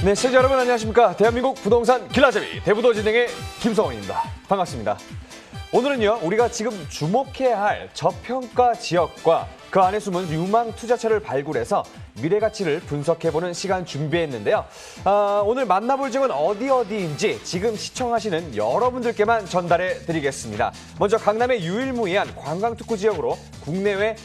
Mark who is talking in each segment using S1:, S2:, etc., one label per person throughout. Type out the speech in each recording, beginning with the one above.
S1: 네, 시청자 여러분 안녕하십니까. 대한민국 부동산 길라잡이 대부도 진행의 김성원입니다. 반갑습니다. 오늘은요, 우리가 지금 주목해야 할 저평가 지역과 그 안에 숨은 유망 투자처를 발굴해서 미래 가치를 분석해보는 시간 준비했는데요. 오늘 만나볼 지역은 어디인지 지금 시청하시는 여러분들께만 전달해 드리겠습니다. 먼저 강남의 유일무이한 관광특구 지역으로 국내외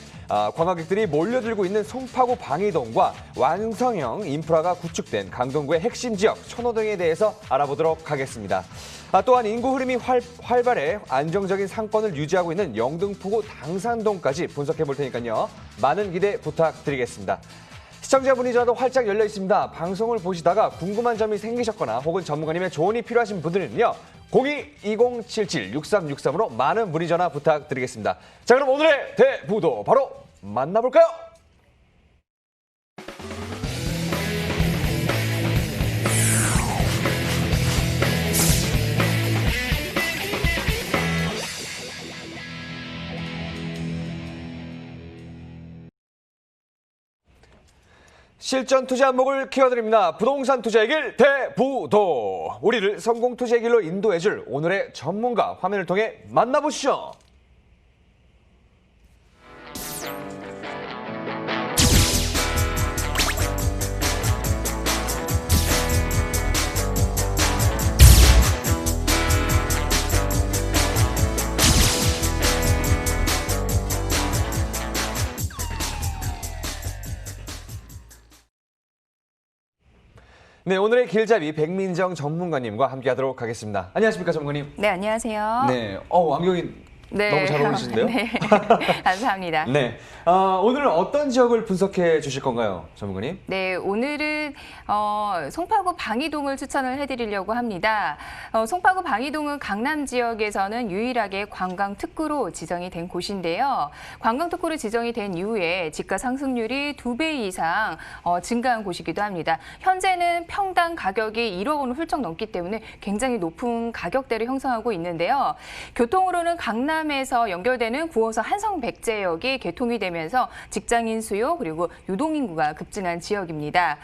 S1: 관광객들이 몰려들고 있는 송파구 방이동과 완성형 인프라가 구축된 강동구의 핵심 지역 천호동에 대해서 알아보도록 하겠습니다. 또한 인구 흐름이 활발해 안정적인 상권을 유지하고 있는 영등포구 당산동까지 분석해 볼 테니까요. 많은 기대 부탁드리겠습니다. 시청자분이 저도 활짝 열려 있습니다. 방송을 보시다가 궁금한 점이 생기셨거나 혹은 전문가님의 조언이 필요하신 분들은요. 02-2077-6363으로 많은 문의 전화 부탁드리겠습니다. 자, 그럼 오늘의 대부도 바로 만나볼까요? 실전 투자 안목을 키워드립니다. 부동산 투자의 길 대부도. 우리를 성공 투자의 길로 인도해줄 오늘의 전문가 화면을 통해 만나보시죠. 네, 오늘의 길잡이 백민정 전문가님과 함께하도록 하겠습니다. 안녕하십니까, 전문가님?
S2: 네, 안녕하세요.
S1: 네, 안경이 너무 잘 어울리시는데요?
S2: 네, 감사합니다.
S1: 네, 오늘은 어떤 지역을 분석해 주실 건가요, 전문가님?
S2: 네, 오늘은 송파구 방이동을 추천을 해드리려고 합니다. 송파구 방이동은 강남 지역에서는 유일하게 관광특구로 지정이 된 곳인데요. 관광특구로 지정이 된 이후에 집가 상승률이 2배 이상 증가한 곳이기도 합니다. 현재는 평당 가격이 1억 원을 훌쩍 넘기 때문에 굉장히 높은 가격대를 형성하고 있는데요. 교통으로는 강남에서 연결되는 9호선 한성백제역이 개통이 되면서 직장인 수요 그리고 유동인구가 급증한 지역입니다.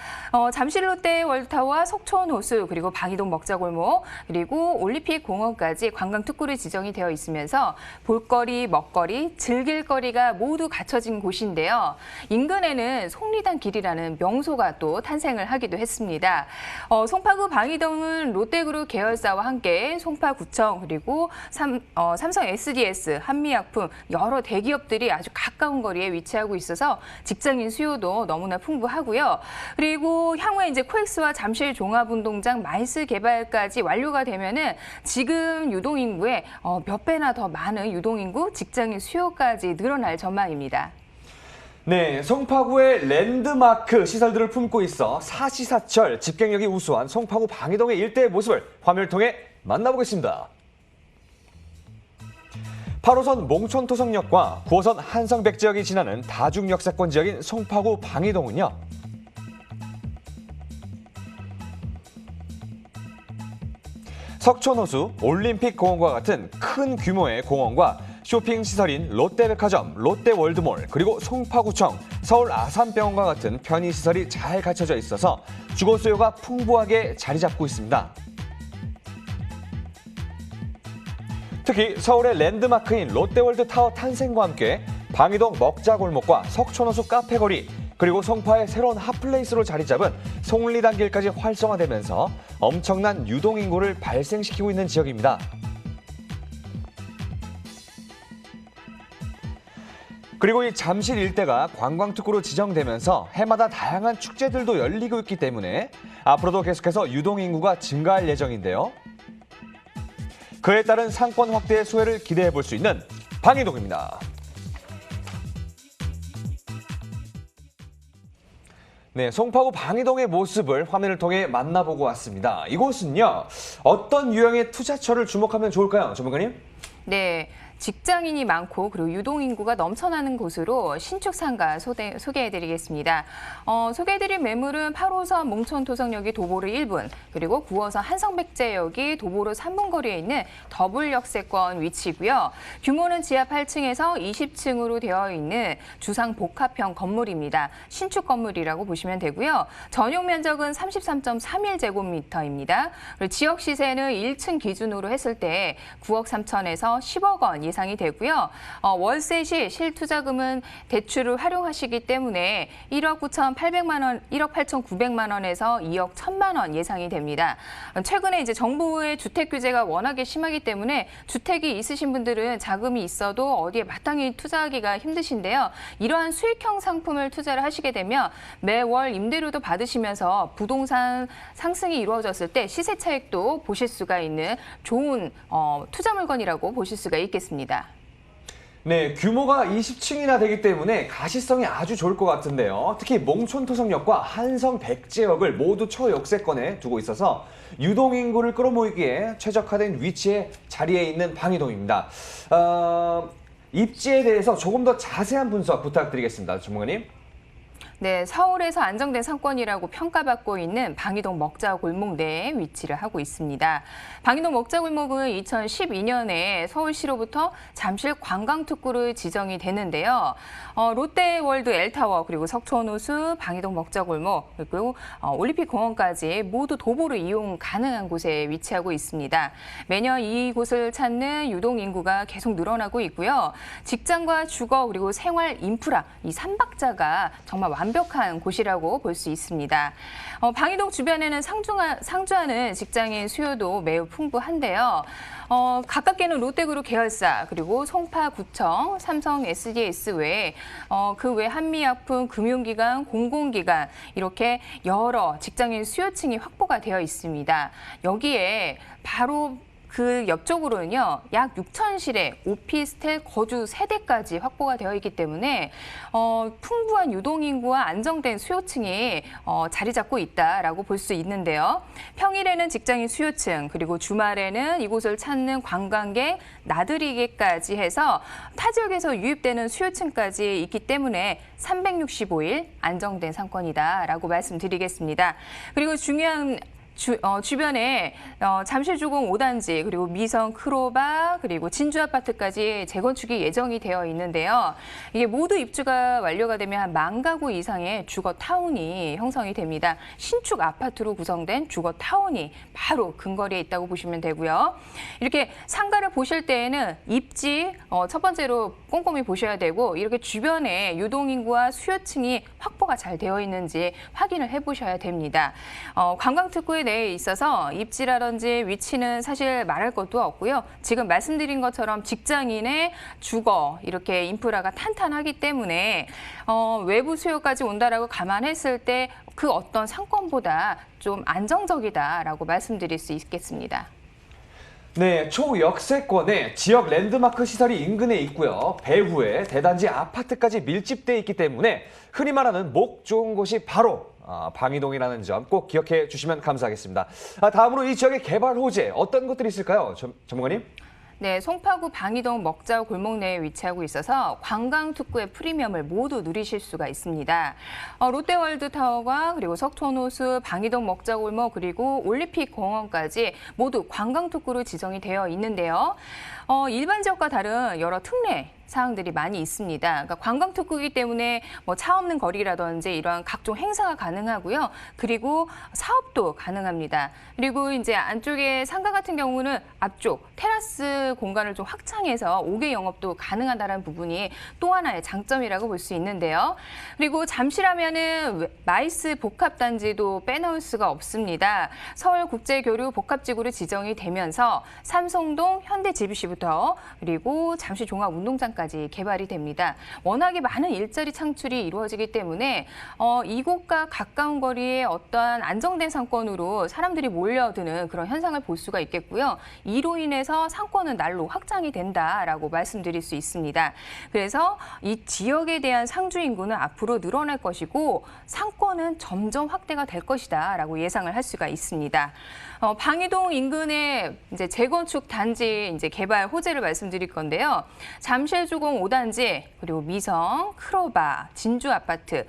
S2: 잠실 롯데 월드타워와 속초원 호수 그리고 방이동 먹자골목 그리고 올림픽 공원까지 관광특구로 지정이 되어 있으면서 볼거리, 먹거리, 즐길거리가 모두 갖춰진 곳인데요. 인근에는 속리단 길이라는 명소가 또 탄생을 하기도 했습니다. 송파구 방이동은 롯데그룹 계열사와 함께 송파구청 그리고 삼성 SDS, 한미약품 여러 대기업들이 아주 가까운 거리에 위치하고 있어서 직장인 수요도 너무나 풍부하고요. 그리고 향후에 이제 코엑스와 잠실 종합운동장 마이스 개발까지 완료가 되면은 지금 유동인구의 몇 배나 더 많은 유동인구, 직장인 수요까지 늘어날 전망입니다.
S1: 네, 송파구의 랜드마크 시설들을 품고 있어 사시사철 집행력이 우수한 송파구 방이동의 일대의 모습을 화면을 통해 만나보겠습니다. 8호선 몽촌토성역과 9호선 한성백제역이 지나는 다중역세권 지역인 송파구 방이동은요. 석촌호수, 올림픽공원과 같은 큰 규모의 공원과 쇼핑시설인 롯데백화점, 롯데월드몰, 그리고 송파구청, 서울 아산병원과 같은 편의시설이 잘 갖춰져 있어서 주거 수요가 풍부하게 자리 잡고 있습니다. 특히 서울의 랜드마크인 롯데월드타워 탄생과 함께 방이동 먹자골목과 석촌호수 카페거리 그리고 송파의 새로운 핫플레이스로 자리 잡은 송리단길까지 활성화되면서 엄청난 유동인구를 발생시키고 있는 지역입니다. 그리고 이 잠실 일대가 관광특구로 지정되면서 해마다 다양한 축제들도 열리고 있기 때문에 앞으로도 계속해서 유동인구가 증가할 예정인데요. 그에 따른 상권 확대의 수혜를 기대해 볼 수 있는 방이동입니다. 네, 송파구 방이동의 모습을 화면을 통해 만나보고 왔습니다. 이곳은요, 어떤 유형의 투자처를 주목하면 좋을까요, 전문가님?
S2: 네, 직장인이 많고 그리고 유동인구가 넘쳐나는 곳으로 신축 상가 소개해드리겠습니다. 소개해드린 매물은 8호선 몽촌토성역이 도보로 1분, 그리고 9호선 한성백제역이 도보로 3분 거리에 있는 더블 역세권 위치고요. 규모는 지하 8층에서 20층으로 되어 있는 주상 복합형 건물입니다. 신축 건물이라고 보시면 되고요. 전용 면적은 33.31제곱미터입니다. 지역 시세는 1층 기준으로 했을 때 9억 3천에서 10억 원 예상이 되고요. 월세 시 실투자금은 대출을 활용하시기 때문에 1억 9,800만 원, 1억 8,900만 원에서 2억 1,000만 원 예상이 됩니다. 최근에 이제 정부의 주택 규제가 워낙에 심하기 때문에 주택이 있으신 분들은 자금이 있어도 어디에 마땅히 투자하기가 힘드신데요. 이러한 수익형 상품을 투자를 하시게 되면 매월 임대료도 받으시면서 부동산 상승이 이루어졌을 때 시세 차익도 보실 수가 있는 좋은 투자 물건이라고 보실 수가 있겠습니다.
S1: 네, 규모가 20층이나 되기 때문에 가시성이 아주 좋을 것 같은데요. 특히 몽촌토성역과 한성백제역을 모두 초역세권에 두고 있어서 유동인구를 끌어모이기에 최적화된 위치에 자리에 있는 방이동입니다. 입지에 대해서 조금 더 자세한 분석 부탁드리겠습니다. 전문가님.
S2: 네, 서울에서 안정된 상권이라고 평가받고 있는 방이동 먹자골목 내에 위치를 하고 있습니다. 방이동 먹자골목은 2012년에 서울시로부터 잠실 관광특구로 지정이 되는데요. 롯데월드 L타워, 그리고 석촌호수, 방이동 먹자골목, 그리고 올림픽공원까지 모두 도보로 이용 가능한 곳에 위치하고 있습니다. 매년 이곳을 찾는 유동인구가 계속 늘어나고 있고요. 직장과 주거, 그리고 생활 인프라, 이 삼박자가 정말 완벽한 곳이라고 볼 수 있습니다. 방이동 주변에는 상주하는 직장인 수요도 매우 풍부한데요. 가깝게는 롯데그룹 계열사, 그리고 송파구청, 삼성 SDS 외에 그 외 한미약품, 금융기관, 공공기관 이렇게 여러 직장인 수요층이 확보가 되어 있습니다. 여기에 바로 그 옆쪽으로는요, 약 6,000실의 오피스텔 거주 세대까지 확보가 되어 있기 때문에 풍부한 유동인구와 안정된 수요층이 자리 잡고 있다라고 볼 수 있는데요. 평일에는 직장인 수요층, 그리고 주말에는 이곳을 찾는 관광객, 나들이객까지 해서 타 지역에서 유입되는 수요층까지 있기 때문에 365일 안정된 상권이다라고 말씀드리겠습니다. 그리고 중요한 주변에 잠실주공 5단지, 그리고 미성 크로바, 그리고 진주아파트까지 재건축이 예정이 되어 있는데요. 이게 모두 입주가 완료가 되면 한 10,000가구 이상의 주거타운이 형성이 됩니다. 신축 아파트로 구성된 주거타운이 바로 근거리에 있다고 보시면 되고요. 이렇게 상가를 보실 때에는 입지 첫 번째로 꼼꼼히 보셔야 되고, 이렇게 주변에 유동인구와 수요층이 확보가 잘 되어 있는지 확인을 해보셔야 됩니다. 관광특구에 내에 있어서 입지라든지 위치는 사실 말할 것도 없고요. 지금 말씀드린 것처럼 직장인의 주거, 이렇게 인프라가 탄탄하기 때문에 외부 수요까지 온다라고 감안했을 때 그 어떤 상권보다 좀 안정적이다라고 말씀드릴 수 있겠습니다.
S1: 네, 초역세권에 지역 랜드마크 시설이 인근에 있고요. 배후에 대단지 아파트까지 밀집돼 있기 때문에 흔히 말하는 목 좋은 곳이 바로 방이동이라는 점 꼭 기억해 주시면 감사하겠습니다. 다음으로 이 지역의 개발 호재 어떤 것들이 있을까요? 전문가님?
S2: 네, 송파구 방이동 먹자 골목 내에 위치하고 있어서 관광특구의 프리미엄을 모두 누리실 수가 있습니다. 롯데월드타워가, 그리고 석촌호수, 방이동 먹자 골목, 그리고 올림픽공원까지 모두 관광특구로 지정이 되어 있는데요. 일반 지역과 다른 여러 특례 사항들이 많이 있습니다. 그러니까 관광특구이기 때문에 뭐 차 없는 거리라든지 이러한 각종 행사가 가능하고요. 그리고 사업도 가능합니다. 그리고 이제 안쪽에 상가 같은 경우는 앞쪽 테라스 공간을 좀 확장해서 5개 영업도 가능하다는 부분이 또 하나의 장점이라고 볼 수 있는데요. 그리고 잠실하면은 마이스 복합단지도 빼놓을 수가 없습니다. 서울국제교류 복합지구로 지정이 되면서 삼성동 현대GBC부터, 그리고 잠실 종합운동장 매장까지 개발이 됩니다. 워낙에 많은 일자리 창출이 이루어지기 때문에 이곳과 가까운 거리에 어떠한 안정된 상권으로 사람들이 몰려드는 그런 현상을 볼 수가 있겠고요. 이로 인해서 상권은 날로 확장이 된다라고 말씀드릴 수 있습니다. 그래서 이 지역에 대한 상주 인구는 앞으로 늘어날 것이고 상권은 점점 확대가 될 것이다라고 예상을 할 수가 있습니다. 방이동 인근의 이제 재건축 단지 이제 개발 호재를 말씀드릴 건데요. 잠실주공 5단지 그리고 미성, 크로바, 진주 아파트,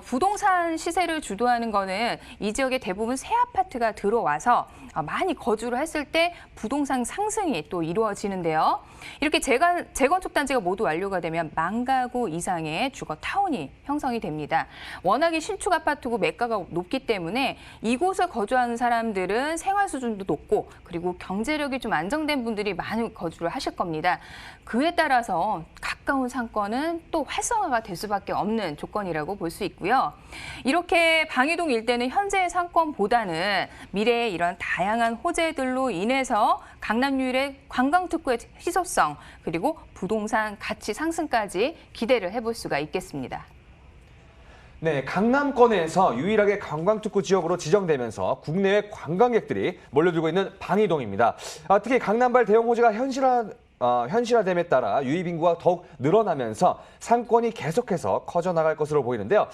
S2: 부동산 시세를 주도하는 거는 이 지역에 대부분 새 아파트가 들어와서 많이 거주를 했을 때 부동산 상승이 또 이루어지는데요. 이렇게 재건축 단지가 모두 완료가 되면 10,000가구 이상의 주거 타운이 형성이 됩니다. 워낙에 신축 아파트고 매가가 높기 때문에 이곳에 거주하는 사람들은 생활 수준도 높고 그리고 경제력이 좀 안정된 분들이 많이 거주를 하실 겁니다. 그에 따라서 가까운 상권은 또 활성화가 될 수밖에 없는 조건이라고 볼 수 있고요. 이렇게 방이동 일대는 현재의 상권보다는 미래에 이런 다양한 호재들로 인해서 강남 유일의 관광특구의 희소성 그리고 부동산 가치 상승까지 기대를 해볼 수가 있겠습니다.
S1: 네, 강남권에서 유일하게 관광특구 지역으로 지정되면서 국내외 관광객들이 몰려들고 있는 방이동입니다. 특히 강남발 대형 호재가 현실화됨에 따라 유입 인구가 더욱 늘어나면서 상권이 계속해서 커져나갈 것으로 보이는데요.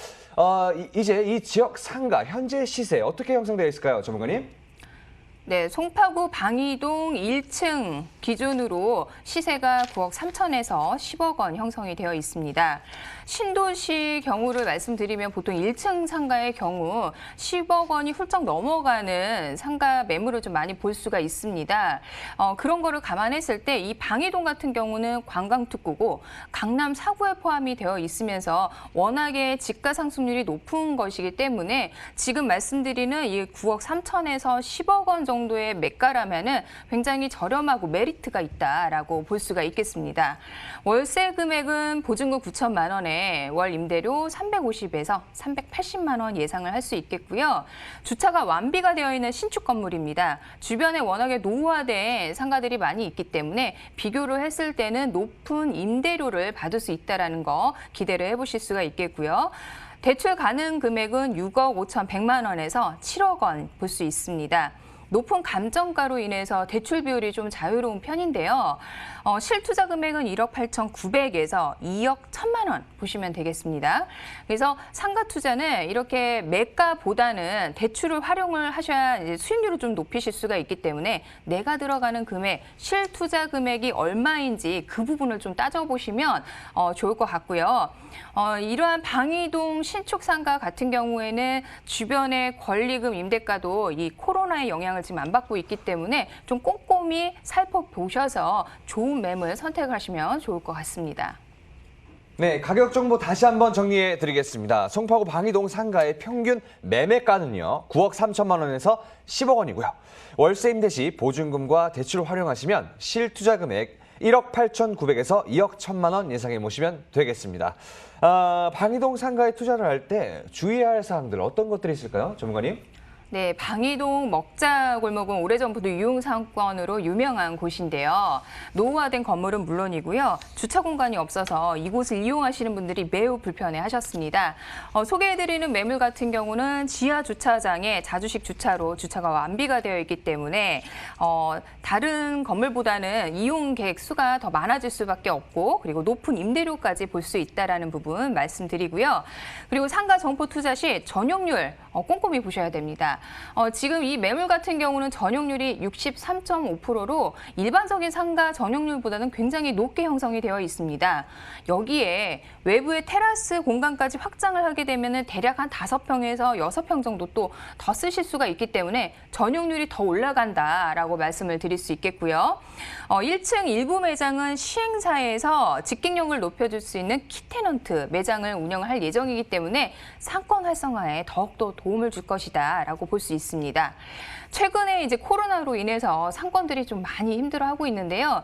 S1: 이제 이 지역 상가 현재 시세 어떻게 형성되어 있을까요, 전문가님?
S2: 네, 송파구 방이동 1층 기준으로 시세가 9억 3천에서 10억 원 형성이 되어 있습니다. 신도시 경우를 말씀드리면 보통 1층 상가의 경우 10억 원이 훌쩍 넘어가는 상가 매물을 좀 많이 볼 수가 있습니다. 그런 거를 감안했을 때 이 방이동 같은 경우는 관광특구고 강남 4구에 포함이 되어 있으면서 워낙에 집가 상승률이 높은 것이기 때문에 지금 말씀드리는 이 9억 3천에서 10억 원 정도의 매가라면은 굉장히 저렴하고 메리트가 있다라고 볼 수가 있겠습니다. 월세 금액은 보증금 9천만 원에 월 임대료 350에서 380만 원 예상을 할 수 있겠고요. 주차가 완비가 되어 있는 신축 건물입니다. 주변에 워낙에 노후화된 상가들이 많이 있기 때문에 비교를 했을 때는 높은 임대료를 받을 수 있다는 거 기대를 해보실 수가 있겠고요. 대출 가능 금액은 6억 5,100만 원에서 7억 원 볼 수 있습니다. 높은 감정가로 인해서 대출 비율이 좀 자유로운 편인데요. 실투자 금액은 1억 8,900에서 2억 1,000만 원 보시면 되겠습니다. 그래서 상가 투자는 이렇게 매가보다는 대출을 활용을 하셔야 이제 수익률을 좀 높이실 수가 있기 때문에 내가 들어가는 금액, 실투자 금액이 얼마인지 그 부분을 좀 따져보시면 좋을 것 같고요. 이러한 방이동 신축 상가 같은 경우에는 주변의 권리금 임대가도 이 코로나의 영향을 지금 안 받고 있기 때문에 좀 꼼꼼히 살펴보셔서 좋은 매물 선택하시면 좋을 것 같습니다.
S1: 네, 가격 정보 다시 한번 정리해 드리겠습니다. 송파구 방이동 상가의 평균 매매가는요, 9억 3천만 원에서 10억 원이고요. 월세 임대 시 보증금과 대출을 활용하시면 실투자 금액 1억 8,900에서 2억 1,000만 원 예상해 보시면 되겠습니다. 방이동 상가에 투자를 할 때 주의해야 할 사항들 어떤 것들이 있을까요, 전문가님?
S2: 네, 방이동 먹자 골목은 오래전부터 유흥상권으로 유명한 곳인데요. 노후화된 건물은 물론이고요. 주차 공간이 없어서 이곳을 이용하시는 분들이 매우 불편해하셨습니다. 소개해드리는 매물 같은 경우는 지하 주차장에 자주식 주차로 주차가 완비가 되어 있기 때문에 다른 건물보다는 이용객 수가 더 많아질 수밖에 없고 그리고 높은 임대료까지 볼 수 있다는 부분 말씀드리고요. 그리고 상가 정보 투자 시 전용률 꼼꼼히 보셔야 됩니다. 지금 이 매물 같은 경우는 전용률이 63.5%로 일반적인 상가 전용률보다는 굉장히 높게 형성이 되어 있습니다. 여기에 외부의 테라스 공간까지 확장을 하게 되면 대략 한 5평에서 6평 정도 또 더 쓰실 수가 있기 때문에 전용률이 더 올라간다라고 말씀을 드릴 수 있겠고요. 1층 일부 매장은 시행사에서 직객력을 높여줄 수 있는 키테넌트 매장을 운영을 할 예정이기 때문에 상권 활성화에 더욱더 도움을 줄 것이다라고 볼 수 있습니다. 최근에 이제 코로나로 인해서 상권들이 좀 많이 힘들어하고 있는데요.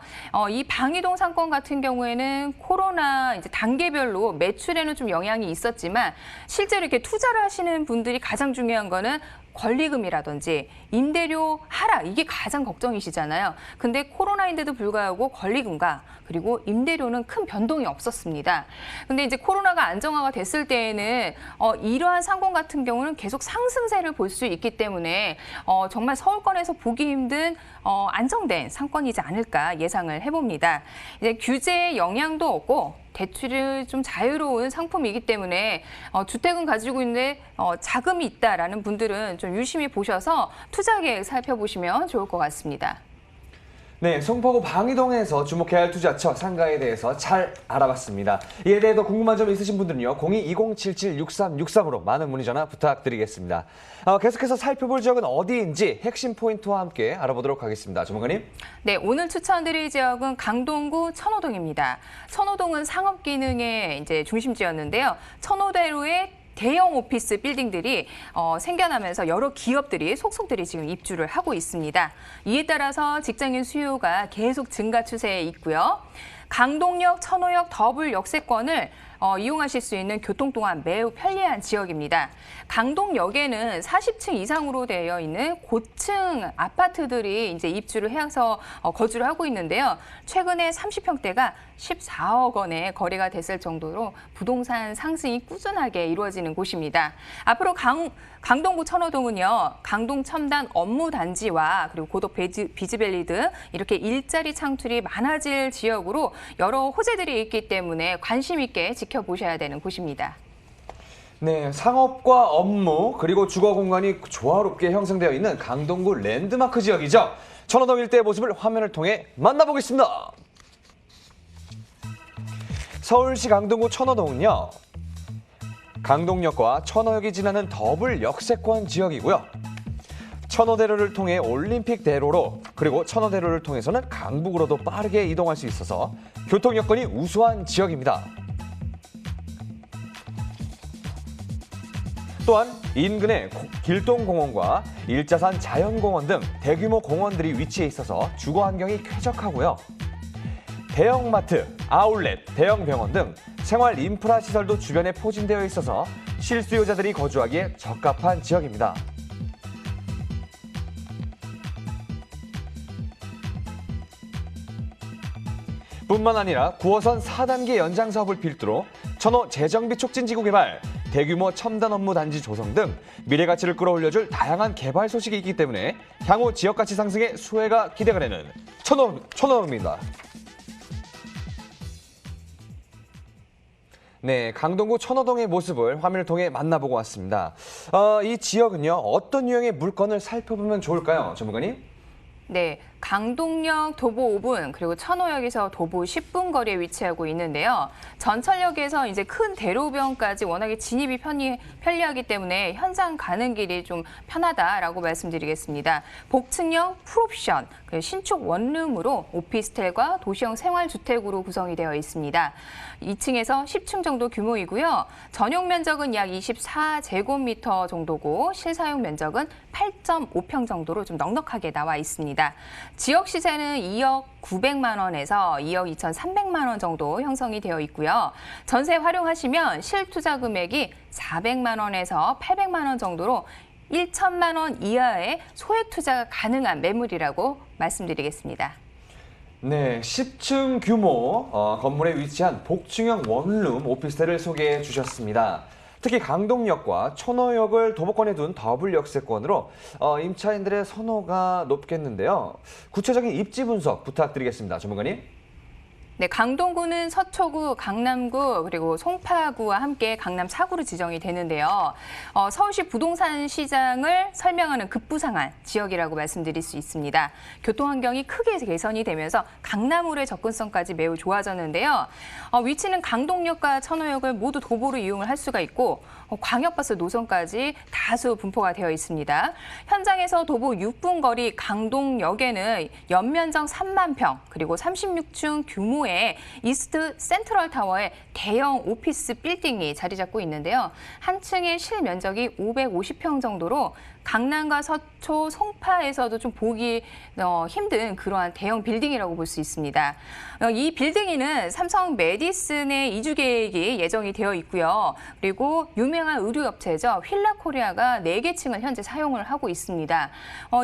S2: 이 방이동 상권 같은 경우에는 코로나 이제 단계별로 매출에는 좀 영향이 있었지만 실제로 이렇게 투자를 하시는 분들이 가장 중요한 거는 권리금이라든지 임대료 하락 이게 가장 걱정이시잖아요. 근데 코로나인데도 불구하고 권리금과 그리고 임대료는 큰 변동이 없었습니다. 근데 이제 코로나가 안정화가 됐을 때에는 이러한 상권 같은 경우는 계속 상승세를 볼 수 있기 때문에 정말 서울권에서 보기 힘든 안정된 상권이지 않을까 예상을 해봅니다. 이제 규제의 영향도 없고 대출이 좀 자유로운 상품이기 때문에 주택은 가지고 있는데 자금이 있다라는 분들은 좀 유심히 보셔서 투자 계획 살펴보시면 좋을 것 같습니다.
S1: 네, 송파구 방이동에서 주목해야 할 투자처 상가에 대해서 잘 알아봤습니다. 이에 대해 더 궁금한 점 있으신 분들은요. 02-2077-6363으로 많은 문의 전화 부탁드리겠습니다. 계속해서 살펴볼 지역은 어디인지 핵심 포인트와 함께 알아보도록 하겠습니다. 전문가님.
S2: 네, 오늘 추천드릴 지역은 강동구 천호동입니다. 천호동은 상업 기능의 이제 중심지였는데요. 천호대로의 대형 오피스 빌딩들이 생겨나면서 여러 기업들이 속속들이 지금 입주를 하고 있습니다. 이에 따라서 직장인 수요가 계속 증가 추세에 있고요. 강동역, 천호역 더블 역세권을 이용하실 수 있는 교통 동안 매우 편리한 지역입니다. 강동역에는 40층 이상으로 되어 있는 고층 아파트들이 이제 입주를 해서 거주를 하고 있는데요. 최근에 30평대가 14억 원의 거래가 됐을 정도로 부동산 상승이 꾸준하게 이루어지는 곳입니다. 앞으로 강동구 천호동은요, 강동 첨단 업무 단지와 그리고 고덕 비즈밸리 등 이렇게 일자리 창출이 많아질 지역으로 여러 호재들이 있기 때문에 관심 있게 지켜보셔야 되는 곳입니다.
S1: 네, 상업과 업무 그리고 주거 공간이 조화롭게 형성되어 있는 강동구 랜드마크 지역이죠. 천호동 일대의 모습을 화면을 통해 만나보겠습니다. 서울시 강동구 천호동은요. 강동역과 천호역이 지나는 더블 역세권 지역이고요. 천호대로를 통해 올림픽대로로 그리고 천호대로를 통해서는 강북으로도 빠르게 이동할 수 있어서 교통 여건이 우수한 지역입니다. 또한 인근에 길동공원과 일자산 자연공원 등 대규모 공원들이 위치해 있어서 주거 환경이 쾌적하고요. 대형마트, 아울렛, 대형 병원 등 생활 인프라 시설도 주변에 포진되어 있어서 실수요자들이 거주하기에 적합한 지역입니다. 뿐만 아니라 9호선 4단계 연장 사업을 필두로 천호 재정비 촉진지구 개발, 대규모 첨단 업무 단지 조성 등 미래 가치를 끌어올려줄 다양한 개발 소식이 있기 때문에 향후 지역 가치 상승에 수혜가 기대가 되는 천호입니다. 네, 강동구 천호동의 모습을 화면을 통해 만나보고 왔습니다. 이 지역은요, 어떤 유형의 물건을 살펴보면 좋을까요, 전문가님?
S2: 네, 강동역 도보 5분 그리고 천호역에서 도보 10분 거리에 위치하고 있는데요. 전철역에서 이제 큰 대로변까지 워낙에 진입이 편리하기 때문에 현장 가는 길이 좀 편하다라고 말씀드리겠습니다. 복층형 풀옵션, 신축 원룸으로 오피스텔과 도시형 생활주택으로 구성이 되어 있습니다. 2층에서 10층 정도 규모이고요. 전용 면적은 약 24제곱미터 정도고 실사용 면적은 8.5평 정도로 좀 넉넉하게 나와 있습니다. 지역 시세는 2억 900만 원에서 2억 2,300만 원 정도 형성이 되어 있고요. 전세 활용하시면 실투자 금액이 400만 원에서 800만 원 정도로 1천만 원 이하의 소액 투자가 가능한 매물이라고 말씀드리겠습니다.
S1: 네, 10층 규모 건물에 위치한 복층형 원룸 오피스텔을 소개해 주셨습니다. 특히 강동역과 천호역을 도보권에 둔 더블 역세권으로 임차인들의 선호가 높겠는데요. 구체적인 입지 분석 부탁드리겠습니다. 전문가님.
S2: 네, 강동구는 서초구, 강남구, 그리고 송파구와 함께 강남 4구로 지정이 되는데요. 서울시 부동산 시장을 설명하는 급부상한 지역이라고 말씀드릴 수 있습니다. 교통 환경이 크게 개선이 되면서 강남으로의 접근성까지 매우 좋아졌는데요. 위치는 강동역과 천호역을 모두 도보로 이용을 할 수가 있고 광역버스 노선까지 다수 분포가 되어 있습니다. 현장에서 도보 6분 거리 강동역에는 연면적 3만 평, 그리고 36층 규모의 이스트 센트럴 타워의 대형 오피스 빌딩이 자리 잡고 있는데요. 한 층의 실면적이 550평 정도로 강남과 서초, 송파에서도 좀 보기 힘든 그러한 대형 빌딩이라고 볼 수 있습니다. 이 빌딩에는 삼성 메디슨의 이주 계획이 예정이 되어 있고요. 그리고 유명한 의류업체죠. 휠라코리아가 4개 층을 현재 사용을 하고 있습니다.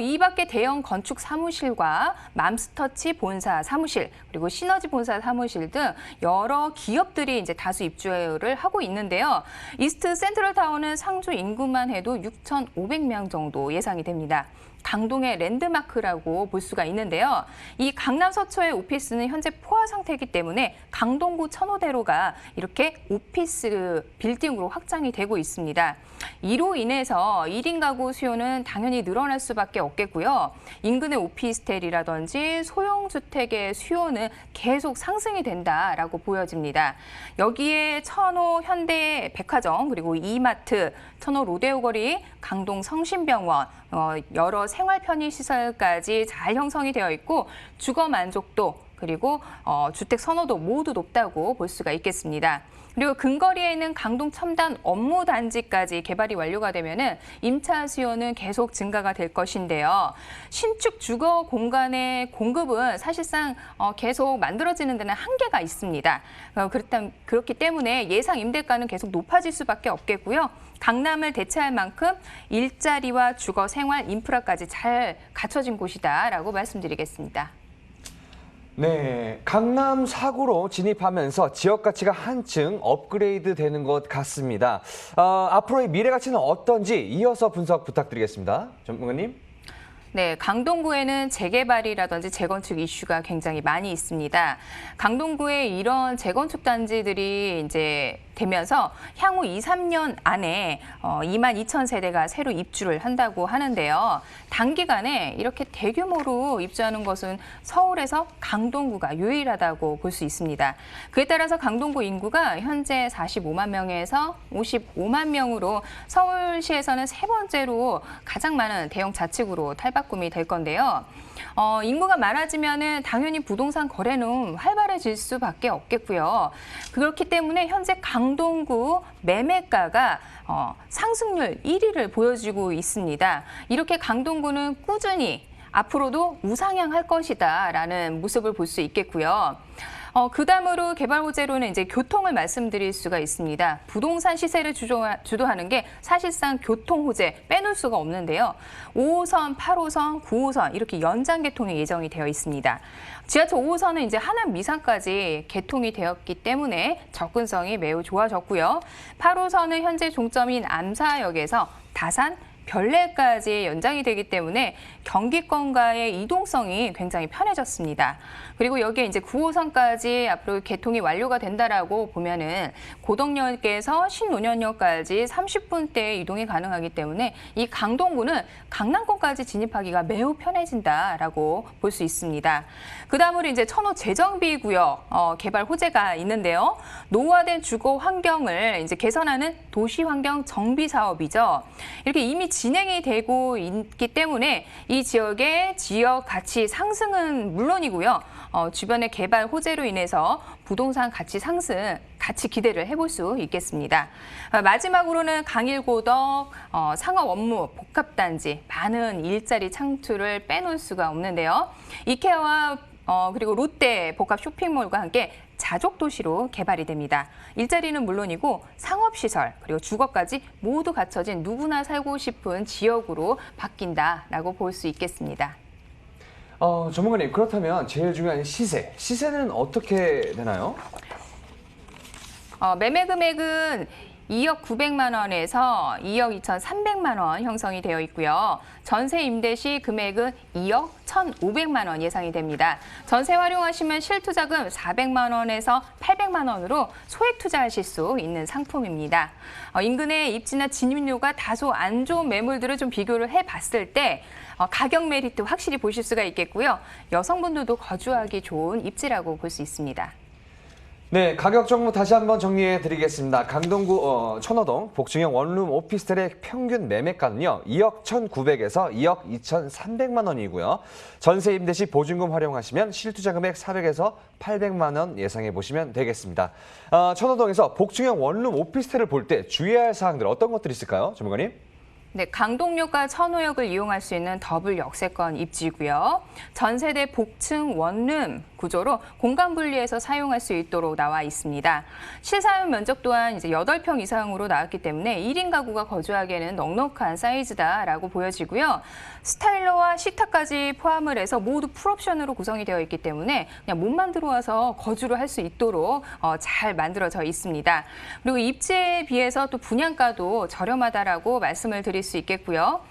S2: 이 밖에 대형 건축 사무실과 맘스터치 본사 사무실, 그리고 시너지 본사 사무실 등 여러 기업들이 이제 다수 입주를 하고 있는데요. 이스트 센트럴타운은 상주 인구만 해도 6,500명 정도 예상이 됩니다. 강동의 랜드마크라고 볼 수가 있는데요. 이 강남 서초의 오피스는 현재 포화 상태이기 때문에 강동구 천호대로가 이렇게 오피스 빌딩으로 확장이 되고 있습니다. 이로 인해서 1인 가구 수요는 당연히 늘어날 수밖에 없겠고요. 인근의 오피스텔이라든지 소형주택의 수요는 계속 상승이 된다라고 보여집니다. 여기에 천호 현대백화점, 그리고 이마트, 천호 로데오거리, 강동 성심병원, 여러 생활 편의시설까지 잘 형성이 되어 있고 주거 만족도 그리고 주택 선호도 모두 높다고 볼 수가 있겠습니다. 그리고 근거리에 있는 강동 첨단 업무단지까지 개발이 완료가 되면은 임차 수요는 계속 증가가 될 것인데요. 신축 주거 공간의 공급은 사실상 계속 만들어지는 데는 한계가 있습니다. 그렇기 때문에 예상 임대가는 계속 높아질 수밖에 없겠고요. 강남을 대체할 만큼 일자리와 주거 생활 인프라까지 잘 갖춰진 곳이다라고 말씀드리겠습니다.
S1: 네, 강남 4구로 진입하면서 지역 가치가 한층 업그레이드 되는 것 같습니다. 앞으로의 미래 가치는 어떤지 이어서 분석 부탁드리겠습니다. 전문가님.
S2: 네, 강동구에는 재개발이라든지 재건축 이슈가 굉장히 많이 있습니다. 강동구에 이런 재건축 단지들이 이제 되면서 향후 2, 3년 안에 22,000세대가 새로 입주를 한다고 하는데요. 단기간에 이렇게 대규모로 입주하는 것은 서울에서 강동구가 유일하다고 볼 수 있습니다. 그에 따라서 강동구 인구가 현재 45만 명에서 55만 명으로 서울시에서는 세 번째로 가장 많은 대형 자치구로 탈바꿈이 될 건데요. 인구가 많아지면은 당연히 부동산 거래는 활발해질 수밖에 없겠고요. 그렇기 때문에 현재 강동구 매매가가 상승률 1위를 보여주고 있습니다. 이렇게 강동구는 꾸준히 앞으로도 우상향할 것이다라는 모습을 볼 수 있겠고요. 그 다음으로 개발 호재로는 이제 교통을 말씀드릴 수가 있습니다. 부동산 시세를 주도하는 게 사실상 교통 호재 빼놓을 수가 없는데요. 5호선, 8호선, 9호선 이렇게 연장 개통이 예정이 되어 있습니다. 지하철 5호선은 이제 하남 미사까지 개통이 되었기 때문에 접근성이 매우 좋아졌고요. 8호선은 현재 종점인 암사역에서 다산, 별내까지 연장이 되기 때문에 경기권과의 이동성이 굉장히 편해졌습니다. 그리고 여기에 이제 9호선까지 앞으로 개통이 완료가 된다라고 보면은 고덕역에서 신논현역까지 30분대 이동이 가능하기 때문에 이 강동구는 강남권까지 진입하기가 매우 편해진다라고 볼 수 있습니다. 그다음으로 이제 천호 재정비구역 개발 호재가 있는데요. 노후화된 주거 환경을 이제 개선하는 도시환경 정비 사업이죠. 이렇게 이미 진행이 되고 있기 때문에 이 지역의 지역 가치 상승은 물론이고요. 주변의 개발 호재로 인해서 부동산 가치 상승 같이 기대를 해볼 수 있겠습니다. 마지막으로는 강일고덕 상업 업무 복합단지 많은 일자리 창출을 빼놓을 수가 없는데요. 이케아와 그리고 롯데 복합 쇼핑몰과 함께 자족 도시로 개발이 됩니다. 일자리는 물론이고 상업시설 그리고 주거까지 모두 갖춰진 누구나 살고 싶은 지역으로 바뀐다라고 볼 수 있겠습니다.
S1: 전문가님, 그렇다면 제일 중요한 시세는 어떻게 되나요?
S2: 매매 금액은 2억 900만 원에서 2억 2,300만 원 형성이 되어 있고요. 전세 임대 시 금액은 2억 1,500만 원 예상이 됩니다. 전세 활용하시면 실투자금 400만 원에서 800만 원으로 소액 투자하실 수 있는 상품입니다. 인근의 입지나 진입료가 다소 안 좋은 매물들을 좀 비교를 해봤을 때 가격 메리트 확실히 보실 수가 있겠고요. 여성분들도 거주하기 좋은 입지라고 볼 수 있습니다.
S1: 네, 가격 정보 다시 한번 정리해 드리겠습니다. 강동구 천호동 복층형 원룸 오피스텔의 평균 매매가는요. 2억 1,900에서 2억 2,300만 원이고요. 전세 임대 시 보증금 활용하시면 실투자 금액 400에서 800만 원 예상해 보시면 되겠습니다. 천호동에서 복층형 원룸 오피스텔을 볼 때 주의해야 할 사항들 어떤 것들이 있을까요? 전문가님?
S2: 네, 강동역과 천호역을 이용할 수 있는 더블 역세권 입지고요. 전세대 복층 원룸 구조로 공간 분리해서 사용할 수 있도록 나와 있습니다. 실사용 면적 또한 이제 8평 이상으로 나왔기 때문에 1인 가구가 거주하기에는 넉넉한 사이즈다라고 보여지고요. 스타일러와 식탁까지 포함을 해서 모두 풀옵션으로 구성이 되어 있기 때문에 그냥 몸만 들어와서 거주를 할 수 있도록 잘 만들어져 있습니다. 그리고 입지에 비해서 또 분양가도 저렴하다라고 말씀을 드릴 수 있겠고요.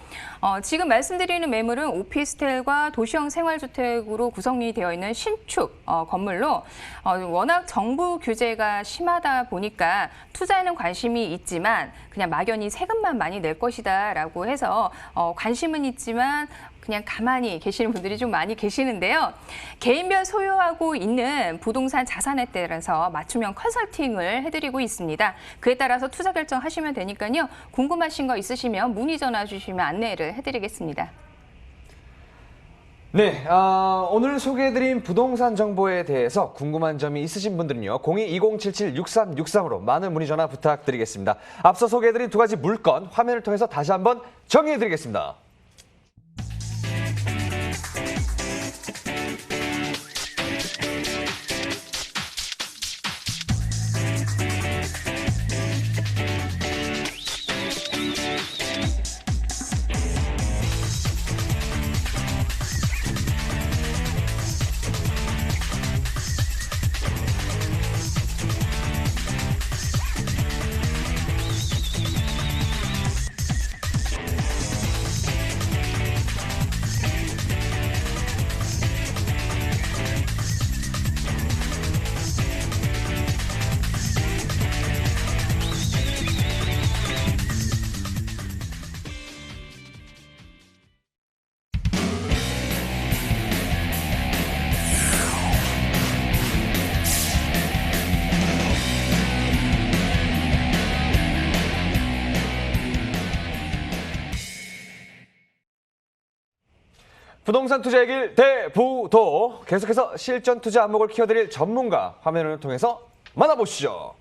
S2: 지금 말씀드리는 매물은 오피스텔과 도시형 생활주택으로 구성이 되어 있는 신축 건물로 워낙 정부 규제가 심하다 보니까 투자에는 관심이 있지만 그냥 막연히 세금만 많이 낼 것이다라고 해서 관심은 있지만 그냥 가만히 계시는 분들이 좀 많이 계시는데요. 개인별 소유하고 있는 부동산 자산에 따라서 맞춤형 컨설팅을 해드리고 있습니다. 그에 따라서 투자 결정하시면 되니까요. 궁금하신 거 있으시면 문의 전화 주시면 안내를 해드리겠습니다.
S1: 네, 오늘 소개해드린 부동산 정보에 대해서 궁금한 점이 있으신 분들은요. 02-2077-6363으로 많은 문의 전화 부탁드리겠습니다. 앞서 소개해드린 두 가지 물건 화면을 통해서 다시 한번 정리해드리겠습니다. 부동산 투자의 길 대부도 계속해서 실전 투자 안목을 키워드릴 전문가 화면을 통해서 만나보시죠.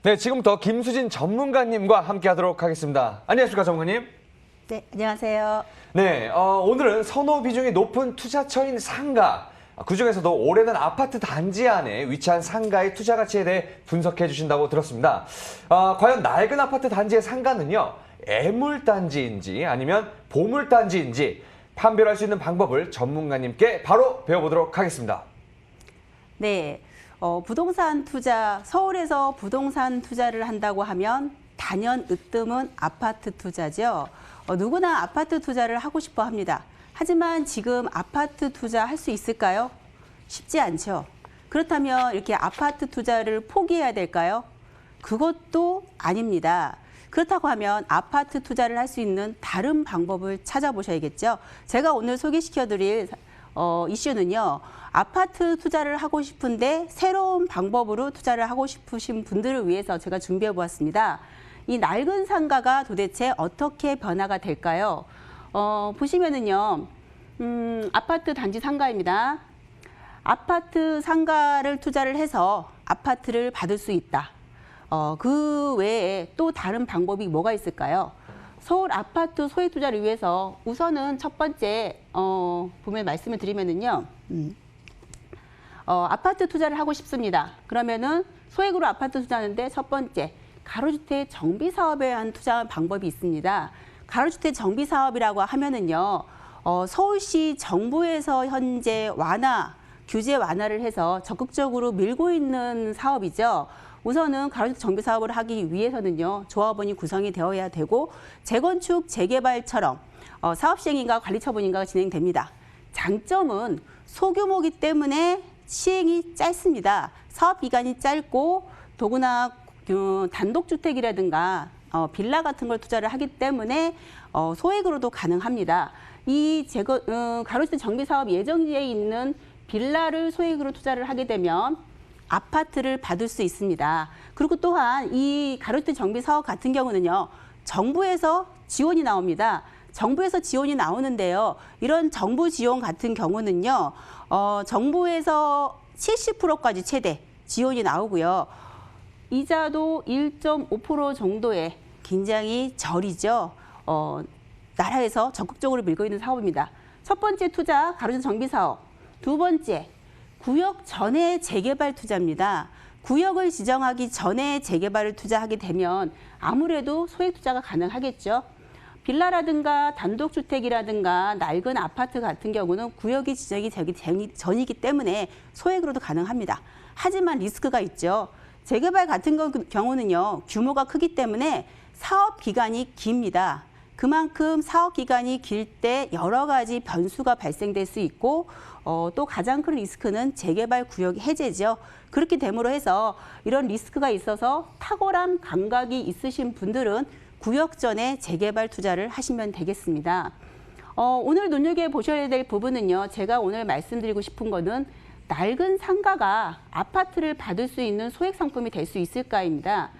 S1: 네, 지금부터 김수진 전문가님과 함께하도록 하겠습니다. 안녕하십니까, 전문가님?
S3: 네, 안녕하세요.
S1: 네, 오늘은 선호 비중이 높은 투자처인 상가, 그중에서도 오래된 아파트 단지 안에 위치한 상가의 투자 가치에 대해 분석해 주신다고 들었습니다. 과연 낡은 아파트 단지의 상가는요, 애물단지인지 아니면 보물단지인지 판별할 수 있는 방법을 전문가님께 바로 배워보도록 하겠습니다.
S3: 네, 부동산 투자, 서울에서 부동산 투자를 한다고 하면 단연 으뜸은 아파트 투자죠. 누구나 아파트 투자를 하고 싶어 합니다. 하지만 지금 아파트 투자 할 수 있을까요? 쉽지 않죠. 그렇다면 이렇게 아파트 투자를 포기해야 될까요? 그것도 아닙니다. 그렇다고 하면 아파트 투자를 할 수 있는 다른 방법을 찾아보셔야겠죠. 제가 오늘 소개시켜드릴 이슈는요. 아파트 투자를 하고 싶은데 새로운 방법으로 투자를 하고 싶으신 분들을 위해서 제가 준비해 보았습니다. 이 낡은 상가가 도대체 어떻게 변화가 될까요? 보시면은요. 아파트 단지 상가입니다. 아파트 상가를 투자를 해서 아파트를 받을 수 있다. 그 외에 또 다른 방법이 뭐가 있을까요? 서울 아파트 소액 투자를 위해서 우선은 첫 번째 보면 말씀을 드리면은요. 아파트 투자를 하고 싶습니다. 그러면은 소액으로 아파트 투자하는데 첫 번째 가로주택 정비 사업에 한 투자 방법이 있습니다. 가로주택 정비 사업이라고 하면은요. 서울시 정부에서 현재 규제 완화를 해서 적극적으로 밀고 있는 사업이죠. 우선은 가로주택 정비 사업을 하기 위해서는요. 조합원이 구성이 되어야 되고 재건축, 재개발처럼 사업 시행인가 관리 처분인가가 진행됩니다. 장점은 소규모이기 때문에 시행이 짧습니다. 사업 기간이 짧고 더구나 단독주택이라든가 빌라 같은 걸 투자를 하기 때문에 소액으로도 가능합니다. 이 가로주택 정비 사업 예정지에 있는 빌라를 소액으로 투자를 하게 되면 아파트를 받을 수 있습니다. 그리고 또한 이 가로주택 정비 사업 같은 경우는요, 정부에서 지원이 나옵니다. 정부에서 지원이 나오는데요. 이런 정부 지원 같은 경우는요, 정부에서 70%까지 최대 지원이 나오고요. 이자도 1.5% 정도의 굉장히 저리죠. 나라에서 적극적으로 밀고 있는 사업입니다. 첫 번째 투자, 가로주택 정비 사업. 두 번째, 구역 전에 재개발 투자입니다. 구역을 지정하기 전에 재개발을 투자하게 되면 아무래도 소액 투자가 가능하겠죠. 빌라라든가 단독주택이라든가 낡은 아파트 같은 경우는 구역이 지정이 되기 전이기 때문에 소액으로도 가능합니다. 하지만 리스크가 있죠. 재개발 같은 경우는요, 규모가 크기 때문에 사업 기간이 깁니다. 그만큼 사업 기간이 길 때 여러 가지 변수가 발생될 수 있고 또 가장 큰 리스크는 재개발 구역 해제죠. 그렇게 됨으로 해서 이런 리스크가 있어서 탁월한 감각이 있으신 분들은 구역 전에 재개발 투자를 하시면 되겠습니다. 오늘 눈여겨보셔야 될 부분은요. 제가 오늘 말씀드리고 싶은 거는 낡은 상가가 아파트를 받을 수 있는 소액 상품이 될 수 있을까입니다.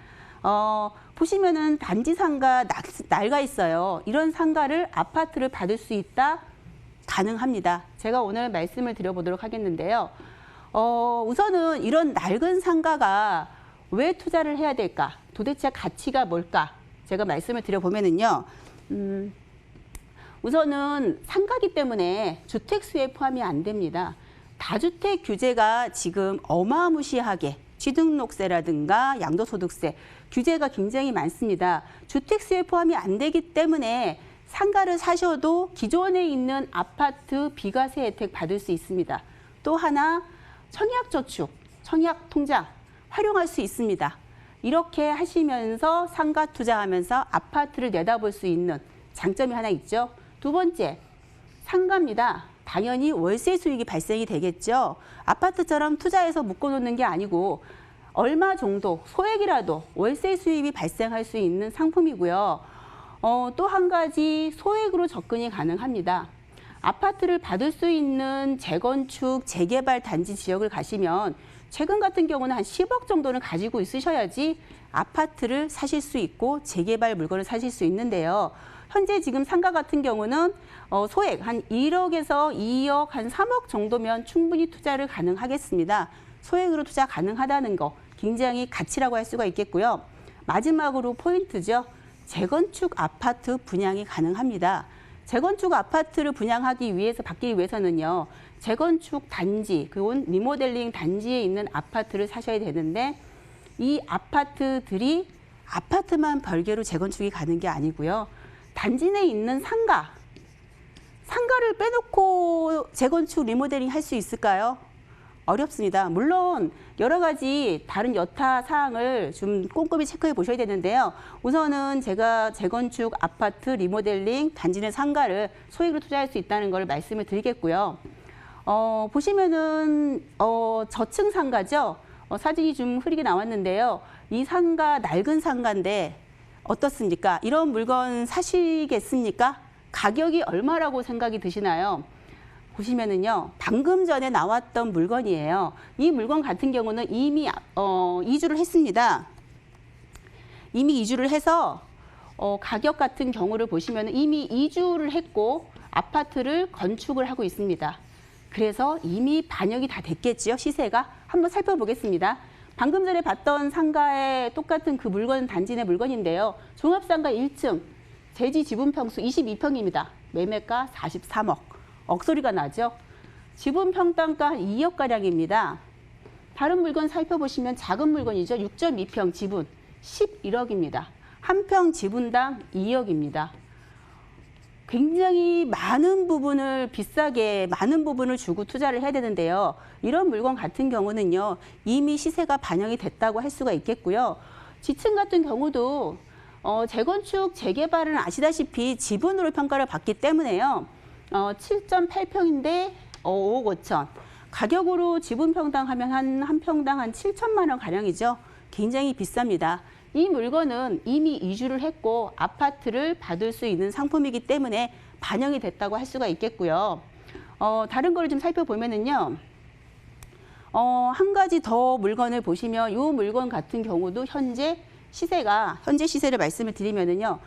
S3: 보시면은 단지 상가 낡아 있어요. 이런 상가를 아파트를 받을 수 있다? 가능합니다. 제가 오늘 말씀을 드려보도록 하겠는데요. 우선은 이런 낡은 상가가 왜 투자를 해야 될까? 도대체 가치가 뭘까? 제가 말씀을 드려보면은요. 우선은 상가기 때문에 주택수에 포함이 안 됩니다. 다주택 규제가 지금 어마무시하게 취등록세라든가 양도소득세 규제가 굉장히 많습니다. 주택수에 포함이 안 되기 때문에 상가를 사셔도 기존에 있는 아파트 비과세 혜택 받을 수 있습니다. 또 하나 청약저축, 청약통장 활용할 수 있습니다. 이렇게 하시면서 상가 투자하면서 아파트를 내다볼 수 있는 장점이 하나 있죠. 두 번째, 상가입니다. 당연히 월세 수익이 발생이 되겠죠. 아파트처럼 투자해서 묶어놓는 게 아니고 얼마 정도 소액이라도 월세 수입이 발생할 수 있는 상품이고요. 또 한 가지 소액으로 접근이 가능합니다. 아파트를 받을 수 있는 재건축, 재개발 단지 지역을 가시면 최근 같은 경우는 한 10억 정도는 가지고 있으셔야지 아파트를 사실 수 있고 재개발 물건을 사실 수 있는데요. 현재 지금 상가 같은 경우는 소액 한 1억에서 2억, 한 3억 정도면 충분히 투자를 가능하겠습니다. 소액으로 투자 가능하다는 거 굉장히 가치라고 할 수가 있겠고요. 마지막으로 포인트죠. 재건축 아파트 분양이 가능합니다. 재건축 아파트를 분양하기 위해서 받기 위해서는요. 재건축 단지, 그건 리모델링 단지에 있는 아파트를 사셔야 되는데 이 아파트들이 아파트만 별개로 재건축이 가는 게 아니고요. 단지 내에 있는 상가를 빼놓고 재건축 리모델링 할 수 있을까요? 어렵습니다. 물론 여러 가지 다른 여타 사항을 좀 꼼꼼히 체크해 보셔야 되는데요. 우선은 제가 재건축 아파트 리모델링 단지 내 상가를 소액으로 투자할 수 있다는 걸 말씀을 드리겠고요. 보시면은 저층 상가죠. 사진이 좀 흐리게 나왔는데요. 이 상가 낡은 상가인데 어떻습니까? 이런 물건 사시겠습니까? 가격이 얼마라고 생각이 드시나요? 보시면은요, 방금 전에 나왔던 물건이에요. 이 물건 같은 경우는 이미 이주를 했습니다. 이미 이주를 해서 가격 같은 경우를 보시면 이미 이주를 했고 아파트를 건축을 하고 있습니다. 그래서 이미 반영이 다 됐겠지요, 시세가. 한번 살펴보겠습니다. 방금 전에 봤던 상가의 똑같은 그 물건, 단지 내 물건인데요. 종합상가 1층, 대지 지분평수 22평입니다. 매매가 43억. 억소리가 나죠? 지분평당가 2억가량입니다. 다른 물건 살펴보시면 작은 물건이죠. 6.2평 지분 11억입니다. 한 평 지분당 2억입니다. 굉장히 많은 부분을 비싸게 많은 부분을 주고 투자를 해야 되는데요. 이런 물건 같은 경우는요. 이미 시세가 반영이 됐다고 할 수가 있겠고요. 지층 같은 경우도 재건축, 재개발은 아시다시피 지분으로 평가를 받기 때문에요. 7.8평인데 5억 5천. 가격으로 지분평당 하면 한 평당 한 7천만 원 가량이죠. 굉장히 비쌉니다. 이 물건은 이미 이주를 했고 아파트를 받을 수 있는 상품이기 때문에 반영이 됐다고 할 수가 있겠고요. 다른 거를 좀 살펴보면은요. 한 가지 더 물건을 보시면 이 물건 같은 경우도 현재 시세를 말씀을 드리면은요.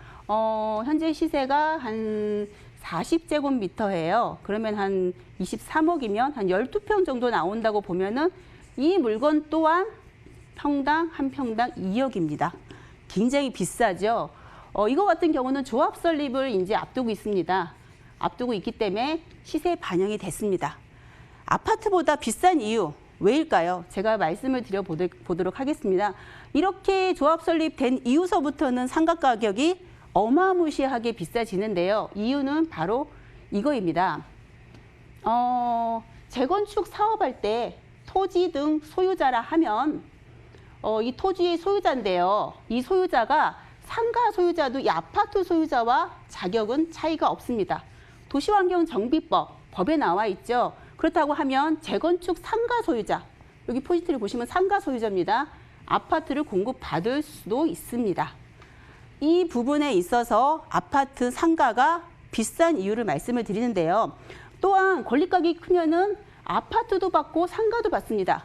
S3: 현재 시세가 한 40제곱미터예요. 그러면 한 23억이면 한 12평 정도 나온다고 보면은 이 물건 또한 평당 한 평당 2억입니다. 굉장히 비싸죠. 이거 같은 경우는 조합 설립을 이제 앞두고 있습니다. 앞두고 있기 때문에 시세에 반영이 됐습니다. 아파트보다 비싼 이유 왜일까요? 제가 말씀을 드려보도록 하겠습니다. 이렇게 조합 설립된 이후서부터는 상가 가격이 어마무시하게 비싸지는데요. 이유는 바로 이거입니다. 재건축 사업할 때 토지 등 소유자라 하면 이 토지의 소유자인데요. 이 소유자가 상가 소유자도 이 아파트 소유자와 자격은 차이가 없습니다. 도시환경정비법 법에 나와 있죠. 그렇다고 하면 재건축 상가 소유자, 여기 포인트를 보시면 상가 소유자입니다. 아파트를 공급받을 수도 있습니다. 이 부분에 있어서 아파트 상가가 비싼 이유를 말씀을 드리는데요. 또한 권리가격이 크면은 아파트도 받고 상가도 받습니다.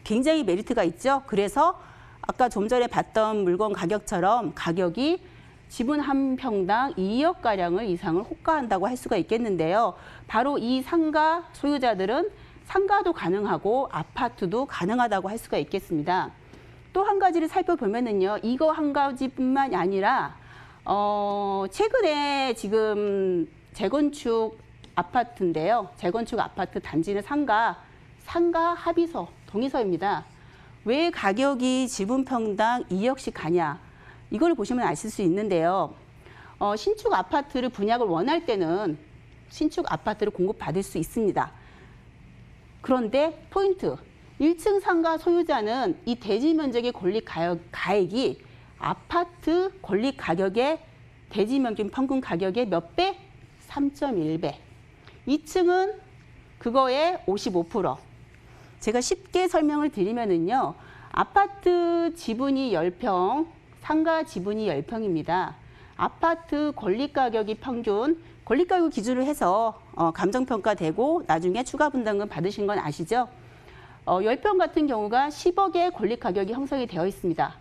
S3: 굉장히 메리트가 있죠. 그래서 아까 좀 전에 봤던 물건 가격처럼 가격이 지분 한 평당 2억가량을 이상을 호가한다고 할 수가 있겠는데요. 바로 이 상가 소유자들은 상가도 가능하고 아파트도 가능하다고 할 수가 있겠습니다. 또 한 가지를 살펴보면은요, 이거 한 가지뿐만 아니라 최근에 지금 재건축 아파트인데요. 재건축 아파트 단지는 상가 합의서, 동의서입니다. 왜 가격이 지분 평당 2억씩 가냐? 이걸 보시면 아실 수 있는데요. 신축 아파트를 분양을 원할 때는 신축 아파트를 공급받을 수 있습니다. 그런데 포인트, 1층 상가 소유자는 이 대지 면적의 권리 가액이 아파트 권리 가격의 대지 면적 평균 가격의 몇 배? 3.1배. 2층은 그거의 55%. 제가 쉽게 설명을 드리면은요. 아파트 지분이 10평, 상가 지분이 10평입니다. 아파트 권리 가격이 평균, 권리 가격 기준으로 해서 감정평가되고 나중에 추가 분담금 받으신 건 아시죠? 10평 같은 경우가 10억의 권리 가격이 형성이 되어 있습니다.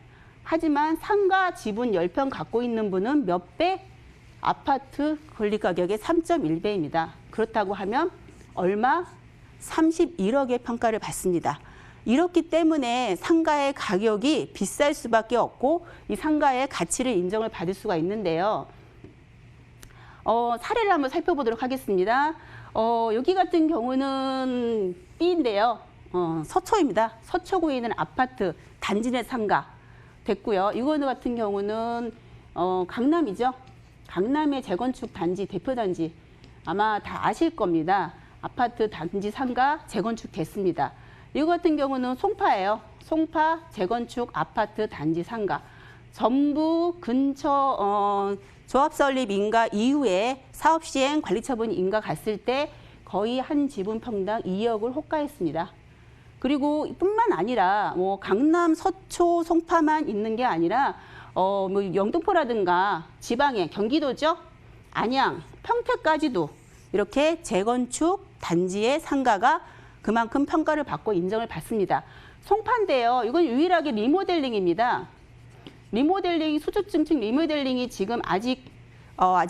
S3: 하지만 상가 지분 10평 갖고 있는 분은 몇 배? 아파트 권리 가격의 3.1배입니다. 그렇다고 하면 얼마? 31억의 평가를 받습니다. 이렇기 때문에 상가의 가격이 비쌀 수밖에 없고 이 상가의 가치를 인정을 받을 수가 있는데요. 사례를 한번 살펴보도록 하겠습니다. 여기 같은 경우는 B인데요. 서초입니다. 서초구에 있는 아파트 단지 내 상가 됐고요. 이거 같은 경우는 강남이죠. 강남의 재건축 단지, 대표 단지 아마 다 아실 겁니다. 아파트 단지 상가 재건축 됐습니다. 이거 같은 경우는 송파예요. 송파 재건축 아파트 단지 상가. 전부 근처 조합 설립 인가 이후에 사업 시행 관리 처분 인가 갔을 때 거의 한 지분 평당 2억을 호가했습니다. 그리고 뿐만 아니라 뭐 강남, 서초, 송파만 있는 게 아니라 뭐 영등포라든가 지방의 경기도죠. 안양, 평택까지도 이렇게 재건축 단지의 상가가 그만큼 평가를 받고 인정을 받습니다. 송파인데요. 이건 유일하게 리모델링입니다. 리모델링, 수직 증축 리모델링이 지금 아직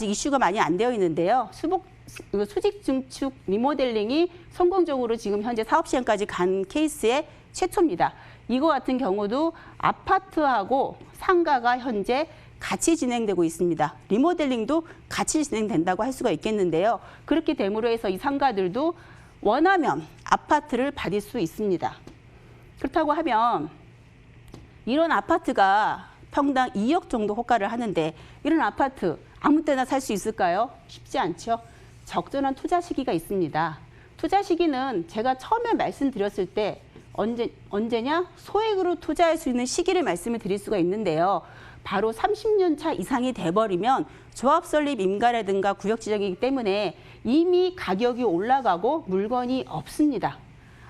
S3: 이슈가 많이 안 되어 있는데요. 수직 증축 리모델링이 성공적으로 지금 현재 사업 시행까지 간 케이스의 최초입니다. 이거 같은 경우도 아파트하고 상가가 현재 같이 진행되고 있습니다. 리모델링도 같이 진행된다고 할 수가 있겠는데요. 그렇게 됨으로 해서 이 상가들도 원하면 아파트를 받을 수 있습니다. 그렇다고 하면 이런 아파트가 평당 2억 정도 호가를 하는데 이런 아파트 아무 때나 살 수 있을까요? 쉽지 않죠. 적절한 투자 시기가 있습니다. 투자 시기는 제가 처음에 말씀드렸을 때 언제냐? 소액으로 투자할 수 있는 시기를 말씀을 드릴 수가 있는데요. 바로 30년 차 이상이 돼버리면 조합 설립 임가라든가 구역 지정이기 때문에 이미 가격이 올라가고 물건이 없습니다.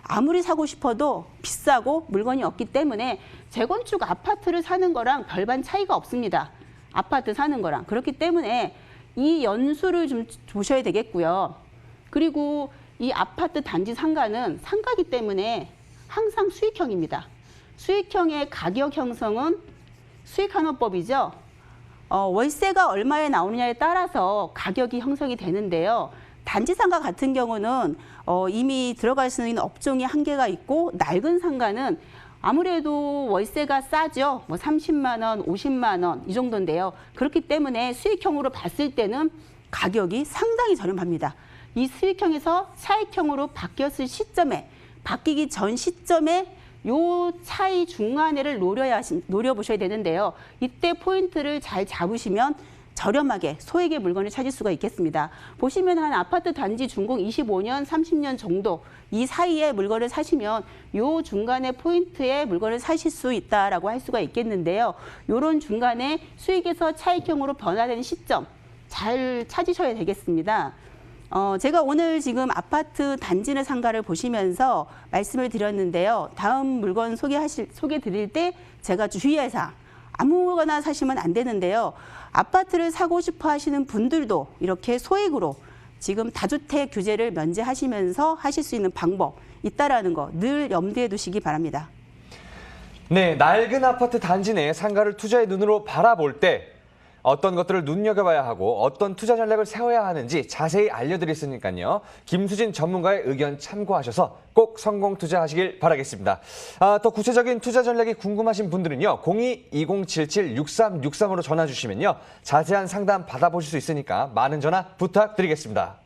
S3: 아무리 사고 싶어도 비싸고 물건이 없기 때문에 재건축 아파트를 사는 거랑 별반 차이가 없습니다. 아파트 사는 거랑. 그렇기 때문에 이 연수를 좀 보셔야 되겠고요. 그리고 이 아파트 단지 상가는 상가기 때문에 항상 수익형입니다. 수익형의 가격 형성은 수익환원법이죠. 월세가 얼마에 나오느냐에 따라서 가격이 형성이 되는데요. 단지 상가 같은 경우는 이미 들어갈 수 있는 업종이 한계가 있고 낡은 상가는 아무래도 월세가 싸죠. 뭐 30만 원, 50만 원 이 정도인데요. 그렇기 때문에 수익형으로 봤을 때는 가격이 상당히 저렴합니다. 이 수익형에서 차익형으로 바뀌었을 시점에, 바뀌기 전 시점에 요 차이 중간에를 노려보셔야 되는데요. 이때 포인트를 잘 잡으시면 저렴하게 소액의 물건을 찾을 수가 있겠습니다. 보시면 한 아파트 단지 준공 25년, 30년 정도 이 사이에 물건을 사시면 요 중간에 포인트에 물건을 사실 수 있다라고 할 수가 있겠는데요. 요런 중간에 수익에서 차익형으로 변화되는 시점 잘 찾으셔야 되겠습니다. 제가 오늘 지금 아파트 단지 내 상가를 보시면서 말씀을 드렸는데요. 다음 물건 소개 드릴 때 제가 주의할 사항 아무거나 사시면 안 되는데요. 아파트를 사고 싶어 하시는 분들도 이렇게 소액으로 지금 다주택 규제를 면제하시면서 하실 수 있는 방법 있다라는 거 늘 염두에 두시기 바랍니다.
S1: 네, 낡은 아파트 단지 내 상가를 투자의 눈으로 바라볼 때 어떤 것들을 눈여겨봐야 하고 어떤 투자 전략을 세워야 하는지 자세히 알려드렸으니까요. 김수진 전문가의 의견 참고하셔서 꼭 성공 투자하시길 바라겠습니다. 더 구체적인 투자 전략이 궁금하신 분들은요. 02-2077-6363으로 전화 주시면요. 자세한 상담 받아보실 수 있으니까 많은 전화 부탁드리겠습니다.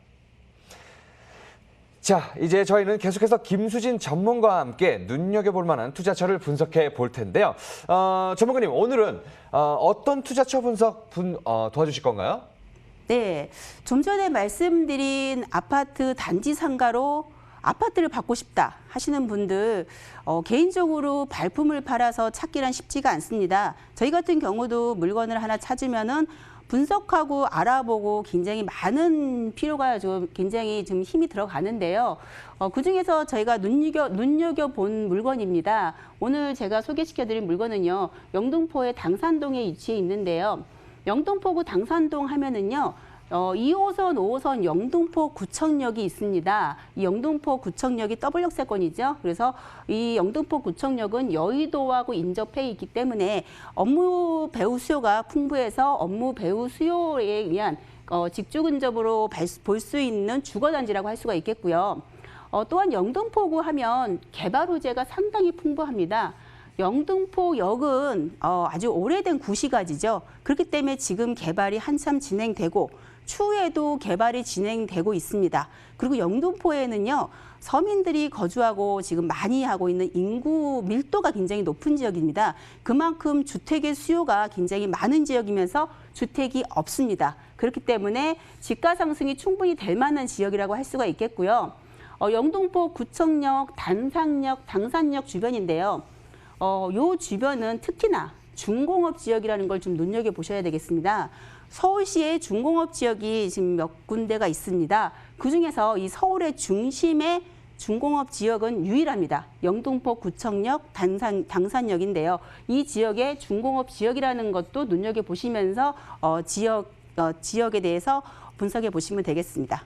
S1: 자, 이제 저희는 계속해서 김수진 전문가와 함께 눈여겨볼 만한 투자처를 분석해 볼 텐데요. 전문가님, 오늘은 어떤 투자처 분석 도와주실 건가요?
S3: 네, 좀 전에 말씀드린 아파트 단지 상가로 아파트를 받고 싶다 하시는 분들 개인적으로 발품을 팔아서 찾기란 쉽지가 않습니다. 저희 같은 경우도 물건을 하나 찾으면은 분석하고 알아보고 굉장히 많은 필요가 굉장히 좀 힘이 들어가는데요. 그중에서 저희가 눈여겨본 물건입니다. 오늘 제가 소개시켜드린 물건은요. 영등포의 당산동에 위치해 있는데요. 영등포구 당산동 하면은요. 2호선, 5호선 영등포 구청역이 있습니다. 이 영등포 구청역이 더블 역세권이죠. 그래서 이 영등포 구청역은 여의도하고 인접해 있기 때문에 업무 배후 수요가 풍부해서 업무 배후 수요에 의한 직주 근접으로 볼 수 있는 주거단지라고 할 수가 있겠고요. 또한 영등포구 하면 개발 호재가 상당히 풍부합니다. 영등포역은 아주 오래된 구시가지죠. 그렇기 때문에 지금 개발이 한참 진행되고 추후에도 개발이 진행되고 있습니다. 그리고 영등포에는요. 서민들이 거주하고 지금 많이 하고 있는 인구 밀도가 굉장히 높은 지역입니다. 그만큼 주택의 수요가 굉장히 많은 지역이면서 주택이 없습니다. 그렇기 때문에 집가 상승이 충분히 될 만한 지역이라고 할 수가 있겠고요. 영등포 구청역, 단상역, 당산역 주변인데요. 요 주변은 특히나 중공업 지역이라는 걸 좀 눈여겨보셔야 되겠습니다. 서울시의 중공업 지역이 지금 몇 군데가 있습니다. 그중에서 이 서울의 중심의 중공업 지역은 유일합니다. 영등포 구청역, 당산역인데요. 이 지역의 중공업 지역이라는 것도 눈여겨보시면서 지역에 대해서 분석해 보시면 되겠습니다.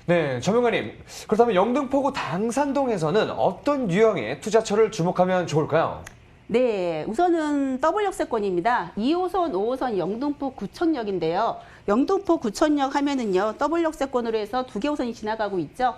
S1: 네, 전문가님. 그렇다면 영등포구 당산동에서는 어떤 유형의 투자처를 주목하면 좋을까요?
S3: 네, 우선은 더블 역세권입니다. 2호선, 5호선 영등포 구청역인데요. 영등포 구청역 하면은요, 더블 역세권으로 해서 2개 호선이 지나가고 있죠.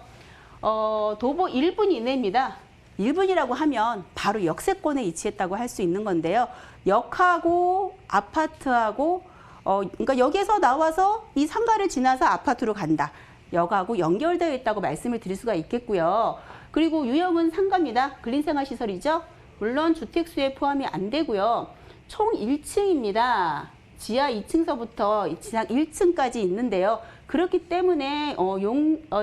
S3: 도보 1분 이내입니다. 1분이라고 하면 바로 역세권에 위치했다고 할 수 있는 건데요. 역하고 아파트하고, 그러니까 역에서 나와서 이 상가를 지나서 아파트로 간다. 역하고 연결되어 있다고 말씀을 드릴 수가 있겠고요. 그리고 유형은 상가입니다. 근린생활시설이죠. 물론 주택수에 포함이 안 되고요. 총 1층입니다. 지하 2층서부터 지상 1층까지 있는데요. 그렇기 때문에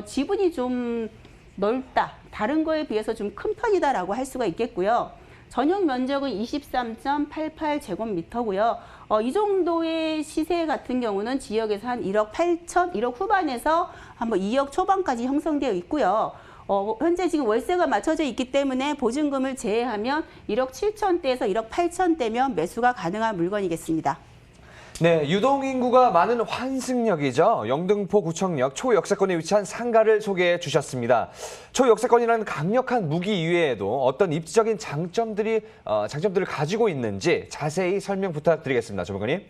S3: 지분이 좀 넓다. 다른 거에 비해서 좀 큰 편이다라고 할 수가 있겠고요. 전용 면적은 23.88제곱미터고요. 이 정도의 시세 같은 경우는 지역에서 한 1억 8천, 1억 후반에서 한번 2억 초반까지 형성되어 있고요. 현재 지금 월세가 맞춰져 있기 때문에 보증금을 제외하면 1억 7천대에서 1억 8천대면 매수가 가능한 물건이겠습니다.
S1: 네, 유동인구가 많은 환승역이죠. 영등포구청역 초역세권에 위치한 상가를 소개해 주셨습니다. 초역세권이라는 강력한 무기 이외에도 어떤 입지적인 장점들을 가지고 있는지 자세히 설명 부탁드리겠습니다. 조병관님.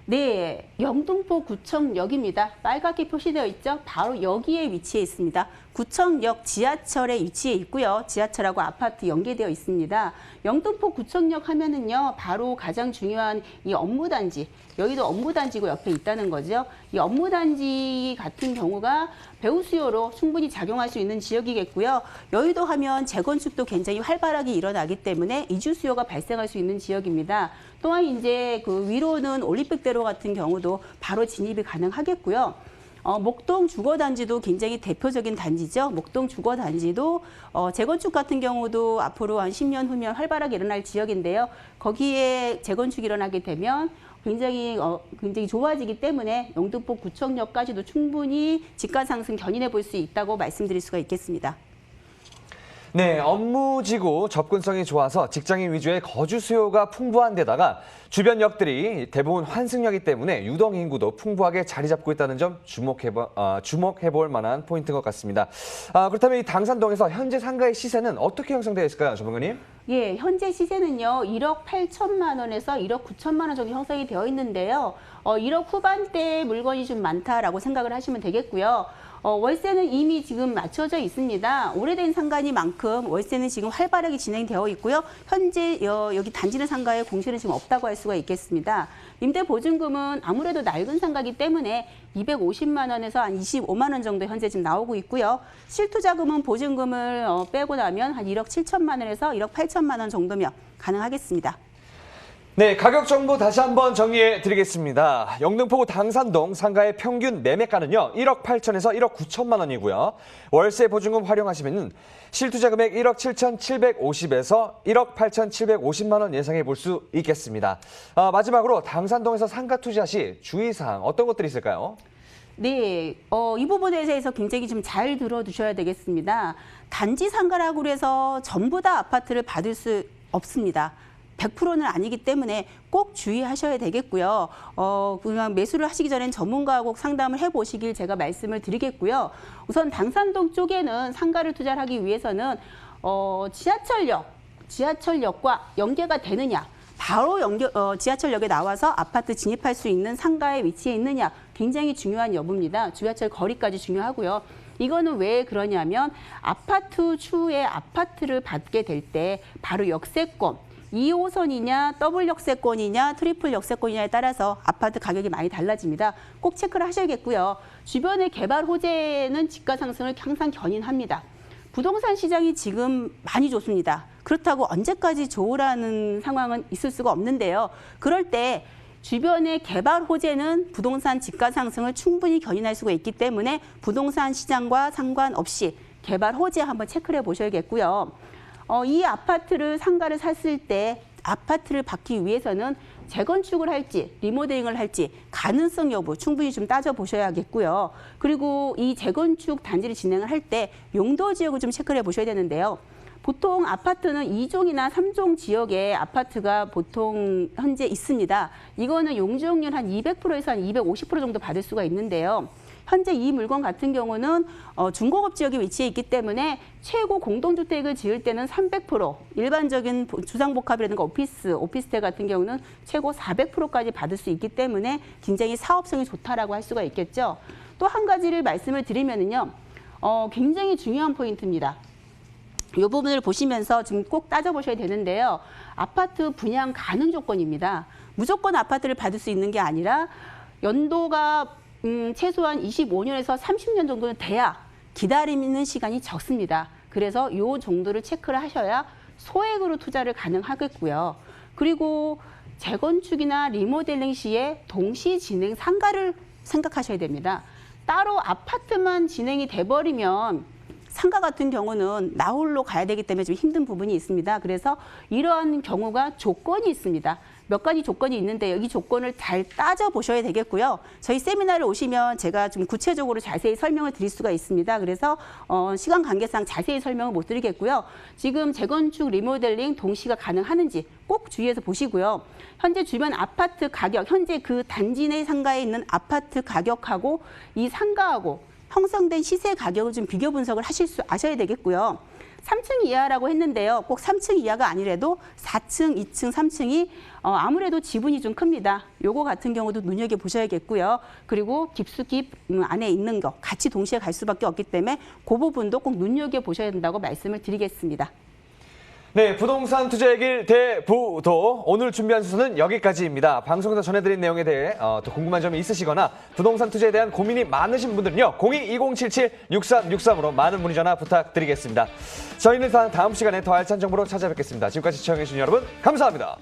S3: 네, 영등포구청역입니다. 빨갛게 표시되어 있죠? 바로 여기에 위치해 있습니다. 구청역 지하철에 위치해 있고요. 지하철하고 아파트 연계되어 있습니다. 영등포구청역 하면은요, 바로 가장 중요한 이 업무단지, 여기도 업무단지고 옆에 있다는 거죠. 이 업무단지 같은 경우가 배우 수요로 충분히 작용할 수 있는 지역이겠고요. 여의도 하면 재건축도 굉장히 활발하게 일어나기 때문에 이주 수요가 발생할 수 있는 지역입니다. 또한 이제 그 위로는 올림픽대로 같은 경우도 바로 진입이 가능하겠고요. 목동 주거단지도 굉장히 대표적인 단지죠. 목동 주거단지도 재건축 같은 경우도 앞으로 한 10년 후면 활발하게 일어날 지역인데요. 거기에 재건축이 일어나게 되면 굉장히 좋아지기 때문에 영등포구청역까지도 충분히 집가 상승 견인해 볼 수 있다고 말씀드릴 수가 있겠습니다.
S1: 네, 업무지구 접근성이 좋아서 직장인 위주의 거주 수요가 풍부한 데다가 주변 역들이 대부분 환승역이기 때문에 유동 인구도 풍부하게 자리 잡고 있다는 점 주목해볼 만한 포인트인 것 같습니다. 그렇다면 이 당산동에서 현재 상가의 시세는 어떻게 형성되어 있을까요, 조병관님?
S3: 예, 현재 시세는요, 1억 8천만 원에서 1억 9천만 원 정도 형성이 되어 있는데요. 1억 후반대 물건이 좀 많다라고 생각을 하시면 되겠고요. 월세는 이미 지금 맞춰져 있습니다. 오래된 상가니만큼 월세는 지금 활발하게 진행되어 있고요. 현재 여기 단지 내 상가에 공실은 지금 없다고 할 수가 있겠습니다. 임대 보증금은 아무래도 낡은 상가이기 때문에 250만 원에서 한 25만 원 정도 현재 지금 나오고 있고요. 실투자금은 보증금을 빼고 나면 한 1억 7천만 원에서 1억 8천만 원 정도면 가능하겠습니다.
S1: 네, 가격 정보 다시 한번 정리해 드리겠습니다. 영등포구 당산동 상가의 평균 매매가는요, 1억 8천에서 1억 9천만 원이고요. 월세 보증금 활용하시면 실투자 금액 1억 7,750에서 1억 8,750만 원 예상해 볼 수 있겠습니다. 마지막으로 당산동에서 상가 투자 시 주의사항 어떤 것들이 있을까요?
S3: 네, 이 부분에 대해서 굉장히 좀 잘 들어두셔야 되겠습니다. 단지 상가라고 해서 전부 다 아파트를 받을 수 없습니다. 100%는 아니기 때문에 꼭 주의하셔야 되겠고요. 그냥 매수를 하시기 전엔 전문가하고 상담을 해보시길 제가 말씀을 드리겠고요. 우선 당산동 쪽에는 상가를 투자를 하기 위해서는 지하철역과 연계가 되느냐, 바로 지하철역에 나와서 아파트 진입할 수 있는 상가에 위치해 있느냐, 굉장히 중요한 여부입니다. 지하철 거리까지 중요하고요. 이거는 왜 그러냐면 아파트 추후에 아파트를 받게 될 때 바로 역세권, 2호선이냐, 더블 역세권이냐, 트리플 역세권이냐에 따라서 아파트 가격이 많이 달라집니다. 꼭 체크를 하셔야겠고요. 주변의 개발 호재는 집가 상승을 항상 견인합니다. 부동산 시장이 지금 많이 좋습니다. 그렇다고 언제까지 좋으라는 상황은 있을 수가 없는데요. 그럴 때 주변의 개발 호재는 부동산 집가 상승을 충분히 견인할 수가 있기 때문에 부동산 시장과 상관없이 개발 호재 한번 체크를 해보셔야겠고요. 이 아파트를 상가를 샀을 때 아파트를 받기 위해서는 재건축을 할지 리모델링을 할지 가능성 여부 충분히 좀 따져보셔야겠고요. 그리고 이 재건축 단지를 진행을 할 때 용도 지역을 좀 체크를 해보셔야 되는데요. 보통 아파트는 2종이나 3종 지역에 아파트가 보통 현재 있습니다. 이거는 용적률 한 200%에서 한 250% 정도 받을 수가 있는데요. 현재 이 물건 같은 경우는 중고급 지역에 위치해 있기 때문에 최고 공동주택을 지을 때는 300%, 일반적인 주상복합이라든가 오피스텔 같은 경우는 최고 400%까지 받을 수 있기 때문에 굉장히 사업성이 좋다라고 할 수가 있겠죠. 또 한 가지를 말씀을 드리면은요, 굉장히 중요한 포인트입니다. 이 부분을 보시면서 지금 꼭 따져보셔야 되는데요. 아파트 분양 가능 조건입니다. 무조건 아파트를 받을 수 있는 게 아니라 연도가 최소한 25년에서 30년 정도는 돼야 기다리는 시간이 적습니다. 그래서 이 정도를 체크를 하셔야 소액으로 투자를 가능하겠고요. 그리고 재건축이나 리모델링 시에 동시 진행 상가를 생각하셔야 됩니다. 따로 아파트만 진행이 돼버리면 상가 같은 경우는 나홀로 가야 되기 때문에 좀 힘든 부분이 있습니다. 그래서 이러한 경우가 조건이 있습니다. 몇 가지 조건이 있는데요. 이 조건을 잘 따져보셔야 되겠고요. 저희 세미나를 오시면 제가 좀 구체적으로 자세히 설명을 드릴 수가 있습니다. 그래서 시간 관계상 자세히 설명을 못 드리겠고요. 지금 재건축, 리모델링 동시가 가능하는지 꼭 주의해서 보시고요. 현재 주변 아파트 가격, 현재 그 단지 내 상가에 있는 아파트 가격하고 이 상가하고 형성된 시세 가격을 좀 비교 분석을 아셔야 되겠고요. 3층 이하라고 했는데요. 꼭 3층 이하가 아니라도 4층, 2층, 3층이 아무래도 지분이 좀 큽니다. 요거 같은 경우도 눈여겨보셔야겠고요. 그리고 깊숙이 안에 있는 거 같이 동시에 갈 수밖에 없기 때문에 그 부분도 꼭 눈여겨보셔야 된다고 말씀을 드리겠습니다.
S1: 네, 부동산 투자의 길 대부도 오늘 준비한 순서는 여기까지입니다. 방송에서 전해드린 내용에 대해 더 궁금한 점이 있으시거나 부동산 투자에 대한 고민이 많으신 분들은요. 02-2077-6363으로 많은 문의 전화 부탁드리겠습니다. 저희는 다음 시간에 더 알찬 정보로 찾아뵙겠습니다. 지금까지 시청해주신 여러분 감사합니다.